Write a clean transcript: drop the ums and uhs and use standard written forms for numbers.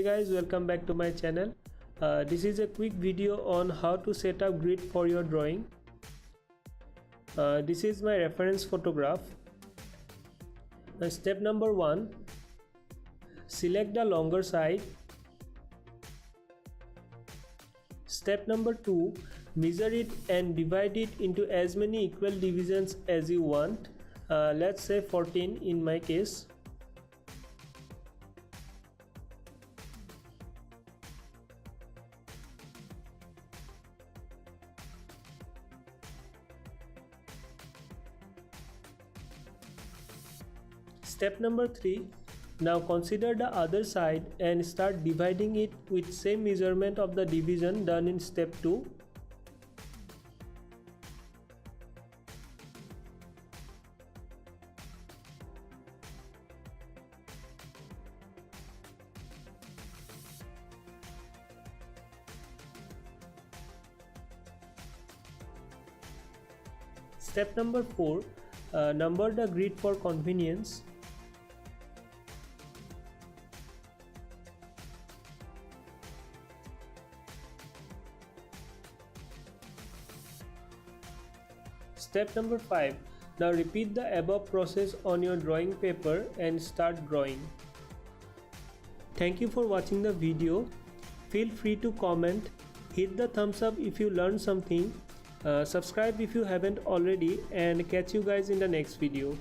Hey guys, welcome back to my channel. This is a quick video on how to set up grid for your drawing. This is my reference photograph. Step number 1, select the longer side. Step number 2, measure it and divide it into as many equal divisions as you want. Let's say 14 in my case. Step number 3, now consider the other side and start dividing it with same measurement of the division done in step 2. Step number 4, number the grid for convenience. Step number 5, now repeat the above process on your drawing paper and start drawing. Thank you for watching the video. Feel free to comment, hit the thumbs up if you learned something, subscribe if you haven't already, and catch you guys in the next video.